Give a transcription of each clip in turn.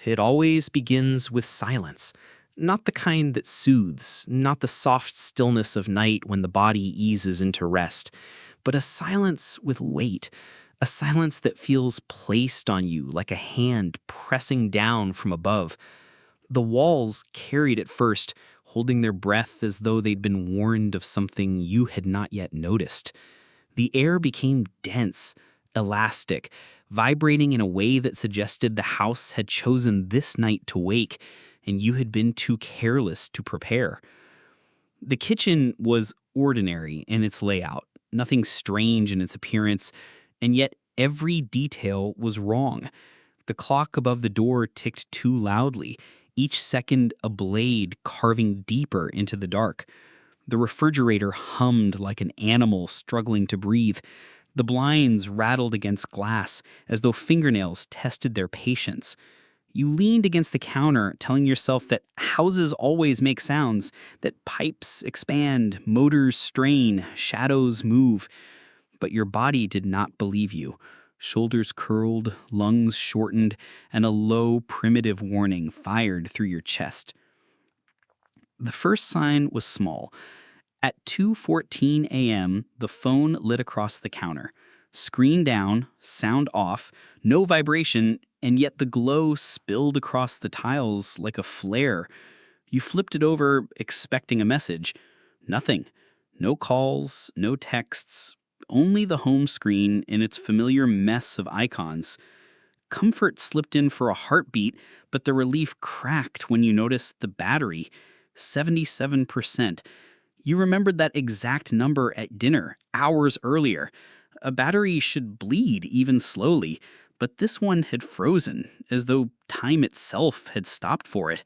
It always begins with silence. Not the kind that soothes, not the soft stillness of night when the body eases into rest, but a silence with weight, a silence that feels placed on you like a hand pressing down from above. The walls carried at first, holding their breath as though they'd been warned of something you had not yet noticed. The air became dense, elastic, vibrating in a way that suggested the house had chosen this night to wake, and you had been too careless to prepare. The kitchen was ordinary in its layout, nothing strange in its appearance, and yet every detail was wrong. The clock above the door ticked too loudly, each second a blade carving deeper into the dark. The refrigerator hummed like an animal struggling to breathe. The blinds rattled against glass as though fingernails tested their patience. You leaned against the counter, telling yourself that houses always make sounds, that pipes expand, motors strain, shadows move. But your body did not believe you. Shoulders curled, lungs shortened, and a low, primitive warning fired through your chest. The first sign was small. At 2:14 a.m., the phone lit across the counter. Screen down, sound off, no vibration, and yet the glow spilled across the tiles like a flare. You flipped it over, expecting a message. Nothing. No calls, no texts, only the home screen in its familiar mess of icons. Comfort slipped in for a heartbeat, but the relief cracked when you noticed the battery. 77%. You remembered that exact number at dinner, hours earlier. A battery should bleed even slowly, but this one had frozen, as though time itself had stopped for it.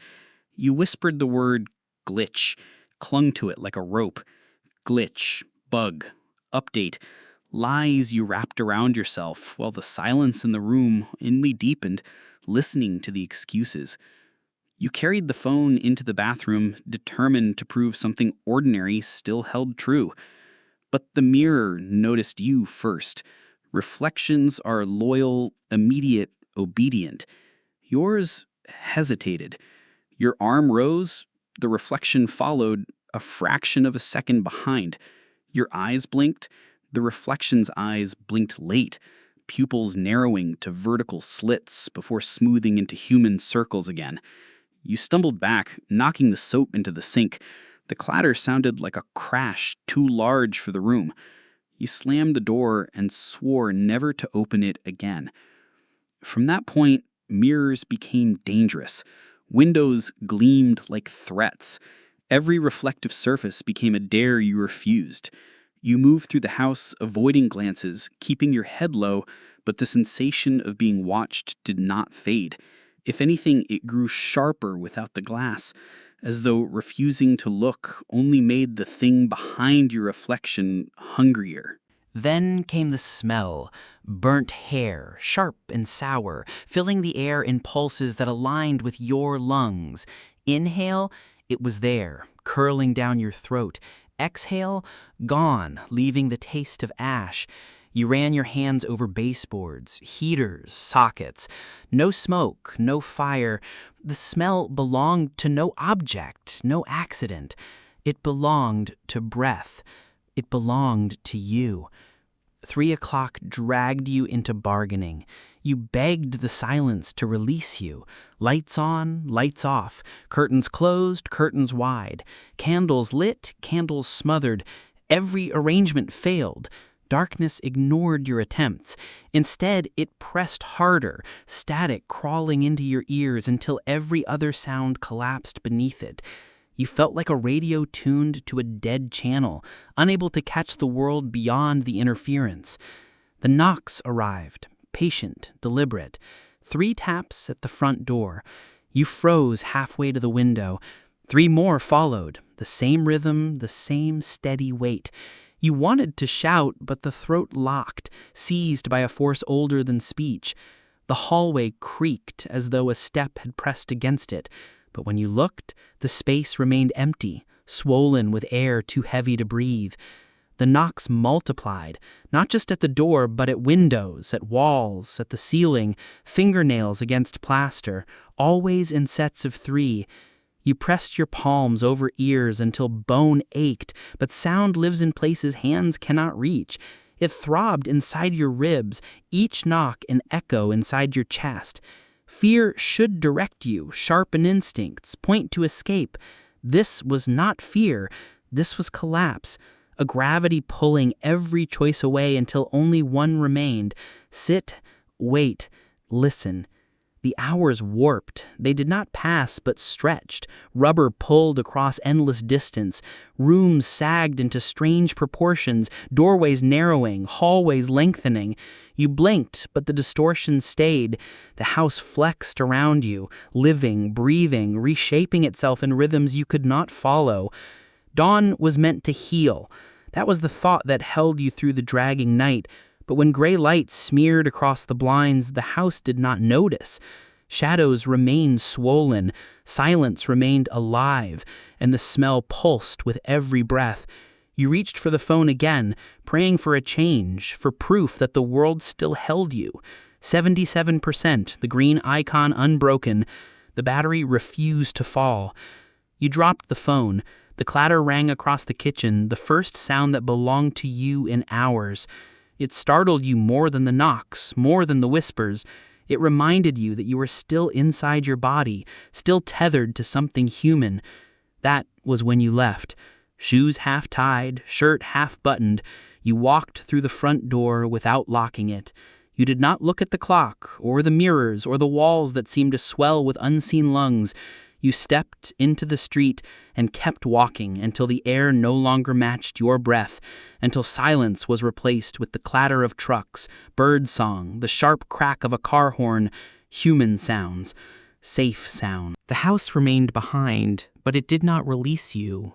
You whispered the word glitch, clung to it like a rope. Glitch, bug, update, lies you wrapped around yourself while the silence in the room inly deepened, listening to the excuses. You carried the phone into the bathroom, determined to prove something ordinary still held true. But the mirror noticed you first. Reflections are loyal, immediate, obedient. Yours hesitated. Your arm rose, the reflection followed, a fraction of a second behind. Your eyes blinked, the reflection's eyes blinked late, pupils narrowing to vertical slits before smoothing into human circles again. You stumbled back, knocking the soap into the sink. The clatter sounded like a crash too large for the room. You slammed the door and swore never to open it again. From that point, mirrors became dangerous. Windows gleamed like threats. Every reflective surface became a dare you refused. You moved through the house, avoiding glances, keeping your head low, but the sensation of being watched did not fade. If anything, it grew sharper without the glass, as though refusing to look only made the thing behind your reflection hungrier. Then came the smell, burnt hair, sharp and sour, filling the air in pulses that aligned with your lungs. Inhale, it was there, curling down your throat. Exhale, gone, leaving the taste of ash. You ran your hands over baseboards, heaters, sockets. No smoke, no fire. The smell belonged to no object, no accident. It belonged to breath. It belonged to you. 3 o'clock dragged you into bargaining. You begged the silence to release you. Lights on, lights off. Curtains closed, curtains wide. Candles lit, candles smothered. Every arrangement failed. Darkness ignored your attempts. Instead, it pressed harder, static crawling into your ears until every other sound collapsed beneath it. You felt like a radio tuned to a dead channel, unable to catch the world beyond the interference. The knocks arrived, patient, deliberate. 3 taps at the front door. You froze halfway to the window. 3 more followed, the same rhythm, the same steady weight. You wanted to shout, but the throat locked, seized by a force older than speech. The hallway creaked as though a step had pressed against it, but when you looked, the space remained empty, swollen with air too heavy to breathe. The knocks multiplied, not just at the door, but at windows, at walls, at the ceiling, fingernails against plaster, always in sets of 3. You pressed your palms over ears until bone ached, but sound lives in places hands cannot reach. It throbbed inside your ribs, each knock an echo inside your chest. Fear should direct you, sharpen instincts, point to escape. This was not fear, this was collapse. A gravity pulling every choice away until only one remained. Sit, wait, listen. The hours warped. They did not pass, but stretched. Rubber pulled across endless distance. Rooms sagged into strange proportions, doorways narrowing, hallways lengthening. You blinked, but the distortion stayed. The house flexed around you, living, breathing, reshaping itself in rhythms you could not follow. Dawn was meant to heal. That was the thought that held you through the dragging night. But when gray light smeared across the blinds, the house did not notice. Shadows remained swollen, silence remained alive, and the smell pulsed with every breath. You reached for the phone again, praying for a change, for proof that the world still held you. 77%, the green icon unbroken. The battery refused to fall. You dropped the phone. The clatter rang across the kitchen, the first sound that belonged to you in hours. It startled you more than the knocks, more than the whispers. It reminded you that you were still inside your body, still tethered to something human. That was when you left. Shoes half tied, shirt half buttoned. You walked through the front door without locking it. You did not look at the clock, or the mirrors, or the walls that seemed to swell with unseen lungs. You stepped into the street and kept walking until the air no longer matched your breath, until silence was replaced with the clatter of trucks, bird song, the sharp crack of a car horn, human sounds, safe sound. The house remained behind, but it did not release you.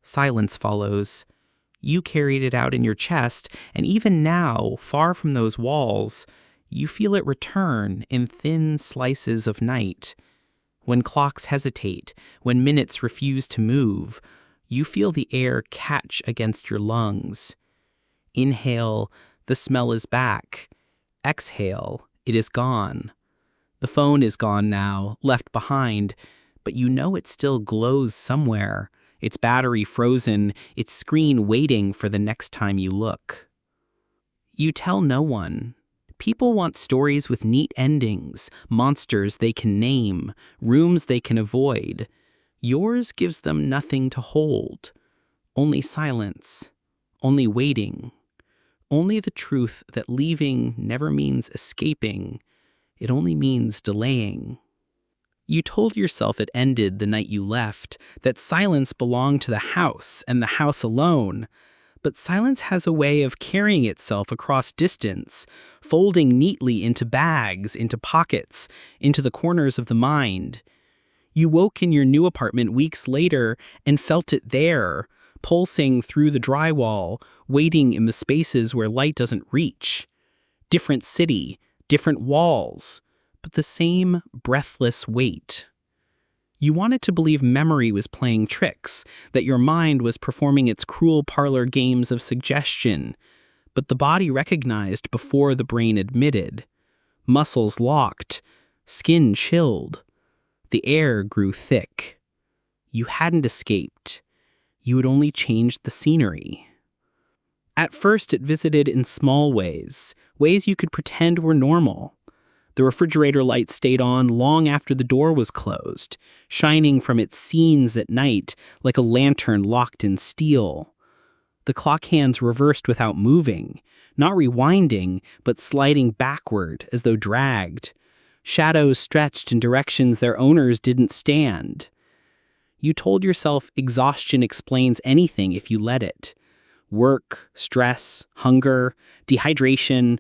Silence follows. You carried it out in your chest, and even now, far from those walls, you feel it return in thin slices of night. When clocks hesitate, when minutes refuse to move, you feel the air catch against your lungs. Inhale, the smell is back. Exhale, it is gone. The phone is gone now, left behind, but you know it still glows somewhere, its battery frozen, its screen waiting for the next time you look. You tell no one. People want stories with neat endings, monsters they can name, rooms they can avoid. Yours gives them nothing to hold. Only silence. Only waiting. Only the truth that leaving never means escaping. It only means delaying. You told yourself it ended the night you left, that silence belonged to the house and the house alone. But silence has a way of carrying itself across distance, folding neatly into bags, into pockets, into the corners of the mind. You woke in your new apartment weeks later and felt it there, pulsing through the drywall, waiting in the spaces where light doesn't reach. Different city, different walls, but the same breathless weight. You wanted to believe memory was playing tricks, that your mind was performing its cruel parlor games of suggestion, but the body recognized before the brain admitted. Muscles locked, skin chilled. The air grew thick. You hadn't escaped. You had only changed the scenery. At first it visited in small ways, ways you could pretend were normal. The refrigerator light stayed on long after the door was closed, shining from its scenes at night like a lantern locked in steel. The clock hands reversed without moving, not rewinding, but sliding backward as though dragged. Shadows stretched in directions their owners didn't stand. You told yourself exhaustion explains anything if you let it. Work, stress, hunger, dehydration.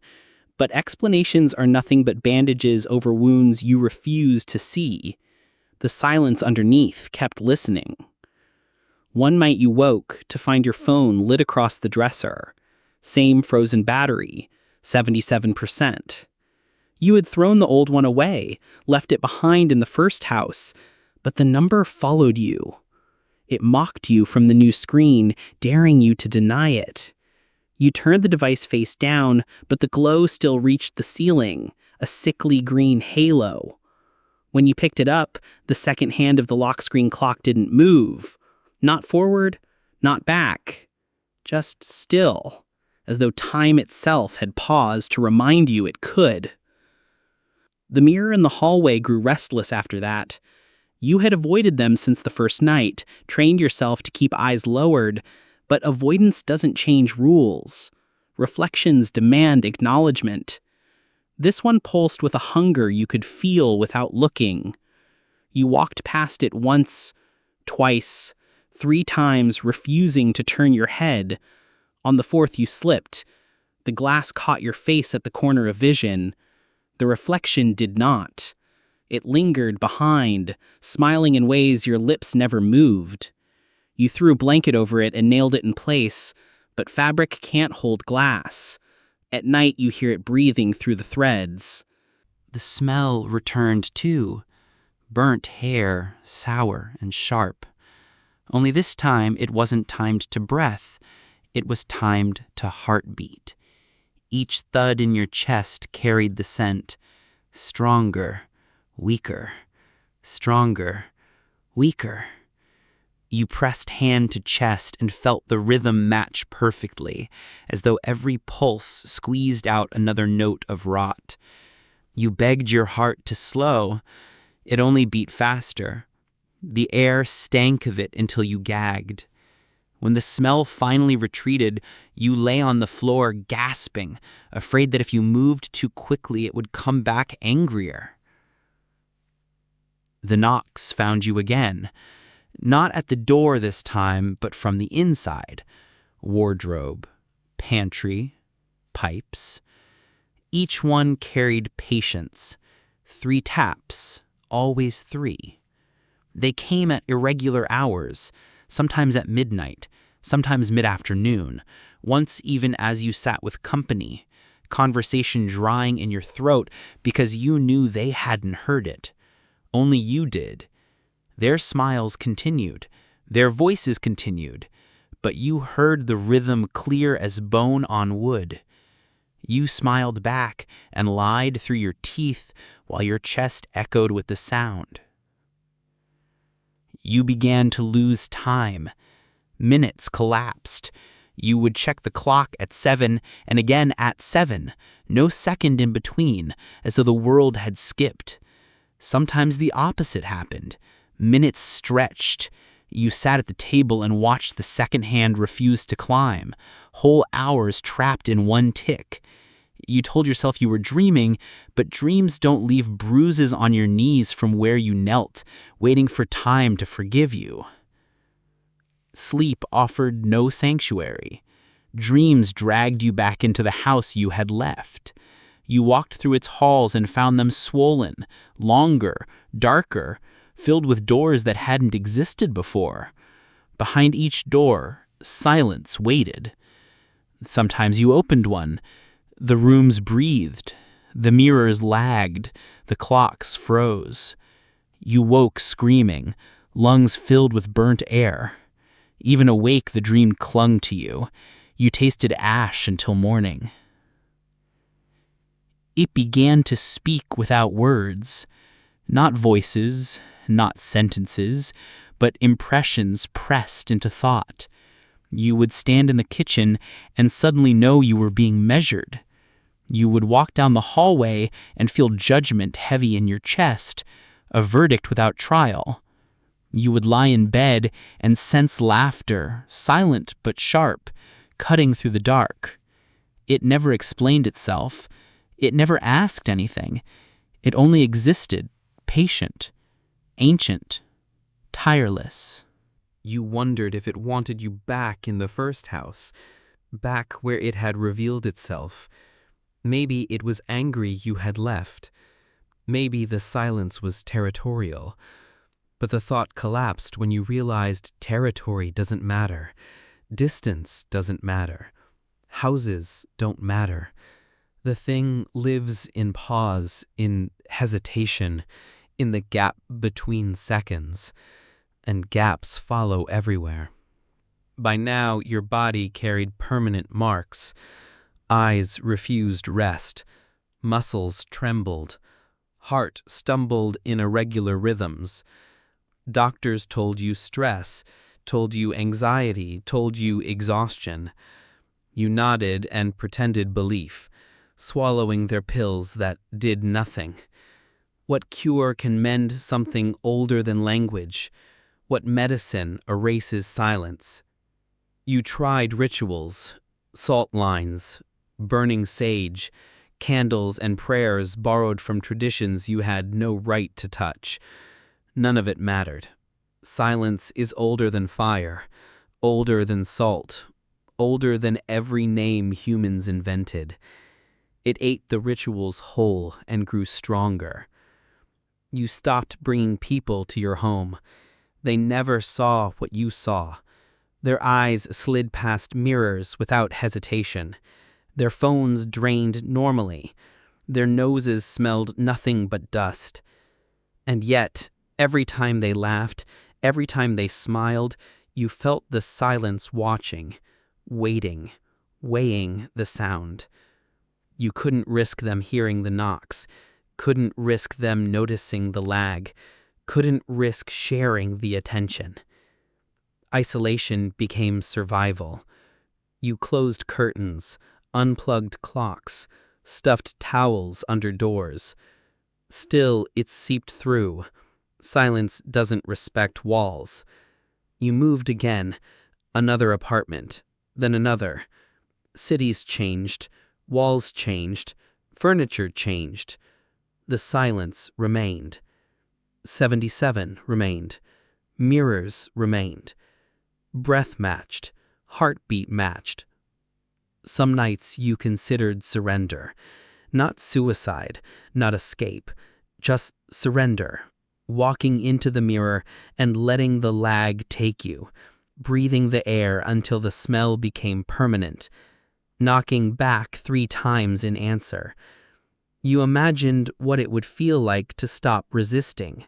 But explanations are nothing but bandages over wounds you refuse to see. The silence underneath kept listening. One night you woke to find your phone lit across the dresser. Same frozen battery, 77%. You had thrown the old one away, left it behind in the first house, but the number followed you. It mocked you from the new screen, daring you to deny it. You turned the device face down, but the glow still reached the ceiling, a sickly green halo. When you picked it up, the second hand of the lock screen clock didn't move. Not forward, not back. Just still, as though time itself had paused to remind you it could. The mirror in the hallway grew restless after that. You had avoided them since the first night, trained yourself to keep eyes lowered, but avoidance doesn't change rules. Reflections demand acknowledgement. This one pulsed with a hunger you could feel without looking. You walked past it once, twice, 3 times, refusing to turn your head. On the 4th, you slipped. The glass caught your face at the corner of vision. The reflection did not. It lingered behind, smiling in ways your lips never moved. You threw a blanket over it and nailed it in place, but fabric can't hold glass. At night, you hear it breathing through the threads. The smell returned too. Burnt hair, sour and sharp. Only this time it wasn't timed to breath. It was timed to heartbeat. Each thud in your chest carried the scent. Stronger, weaker, stronger, weaker. You pressed hand to chest and felt the rhythm match perfectly, as though every pulse squeezed out another note of rot. You begged your heart to slow. It only beat faster. The air stank of it until you gagged. When the smell finally retreated, you lay on the floor gasping, afraid that if you moved too quickly it would come back angrier. The knocks found you again. Not at the door this time, but from the inside. Wardrobe, pantry, pipes. Each one carried patience. 3 taps, always 3. They came at irregular hours, sometimes at midnight, sometimes mid-afternoon, once even as you sat with company, conversation drying in your throat because you knew they hadn't heard it. Only you did. Their smiles continued, their voices continued, but you heard the rhythm clear as bone on wood. You smiled back and lied through your teeth while your chest echoed with the sound. You began to lose time. Minutes collapsed. You would check the clock at 7 and again at 7, no second in between, as though the world had skipped. Sometimes the opposite happened. Minutes stretched. You sat at the table and watched the second hand refuse to climb. Whole hours trapped in one tick. You told yourself you were dreaming, but dreams don't leave bruises on your knees from where you knelt, waiting for time to forgive you. Sleep offered no sanctuary. Dreams dragged you back into the house you had left. You walked through its halls and found them swollen, longer, darker, filled with doors that hadn't existed before. Behind each door, silence waited. Sometimes you opened one. The rooms breathed. The mirrors lagged. The clocks froze. You woke screaming, lungs filled with burnt air. Even awake, the dream clung to you. You tasted ash until morning. It began to speak without words. Not voices, not sentences, but impressions pressed into thought. You would stand in the kitchen and suddenly know you were being measured. You would walk down the hallway and feel judgment heavy in your chest, a verdict without trial. You would lie in bed and sense laughter, silent but sharp, cutting through the dark. It never explained itself. It never asked anything. It only existed, patient, ancient, tireless. You wondered if it wanted you back in the first house, back where it had revealed itself. Maybe it was angry you had left. Maybe the silence was territorial. But the thought collapsed when you realized territory doesn't matter. Distance doesn't matter. Houses don't matter. The thing lives in pause, in hesitation, in the gap between seconds, and gaps follow everywhere. By now, your body carried permanent marks. Eyes refused rest. Muscles trembled. Heart stumbled in irregular rhythms. Doctors told you stress, told you anxiety, told you exhaustion. You nodded and pretended belief, swallowing their pills that did nothing. What cure can mend something older than language? What medicine erases silence? You tried rituals, salt lines, burning sage, candles and prayers borrowed from traditions you had no right to touch. None of it mattered. Silence is older than fire, older than salt, older than every name humans invented. It ate the rituals whole and grew stronger. You stopped bringing people to your home. They never saw what you saw. Their eyes slid past mirrors without hesitation. Their phones drained normally. Their noses smelled nothing but dust. And yet, every time they laughed, every time they smiled, you felt the silence watching, waiting, weighing the sound. You couldn't risk them hearing the knocks, couldn't risk them noticing the lag, couldn't risk sharing the attention. Isolation became survival. You closed curtains, unplugged clocks, stuffed towels under doors. Still, it seeped through. Silence doesn't respect walls. You moved again, another apartment, then another. Cities changed, walls changed, furniture changed. The silence remained. 77 remained. Mirrors remained. Breath matched, heartbeat matched. Some nights you considered surrender. Not suicide, not escape, just surrender. Walking into the mirror and letting the lag take you. Breathing the air until the smell became permanent. Knocking back 3 times in answer. You imagined what it would feel like to stop resisting.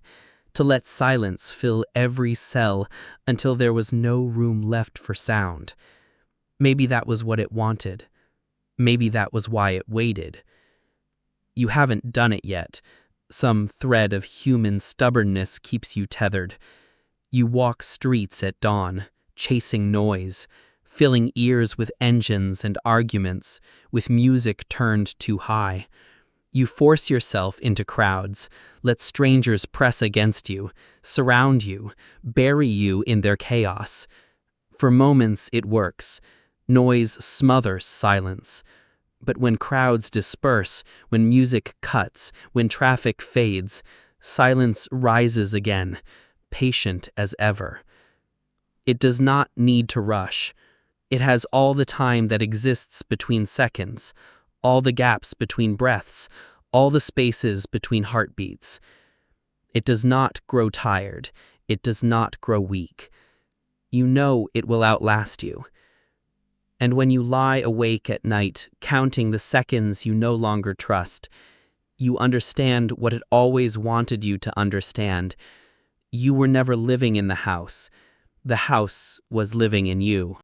To let silence fill every cell until there was no room left for sound. Maybe that was what it wanted. Maybe that was why it waited. You haven't done it yet. Some thread of human stubbornness keeps you tethered. You walk streets at dawn, chasing noise, filling ears with engines and arguments, with music turned too high. You force yourself into crowds, let strangers press against you, surround you, bury you in their chaos. For moments it works. Noise smothers silence. But when crowds disperse, when music cuts, when traffic fades, silence rises again, patient as ever. It does not need to rush. It has all the time that exists between seconds, all the gaps between breaths, all the spaces between heartbeats. It does not grow tired. It does not grow weak. You know it will outlast you. And when you lie awake at night, counting the seconds you no longer trust, you understand what it always wanted you to understand. You were never living in the house. The house was living in you.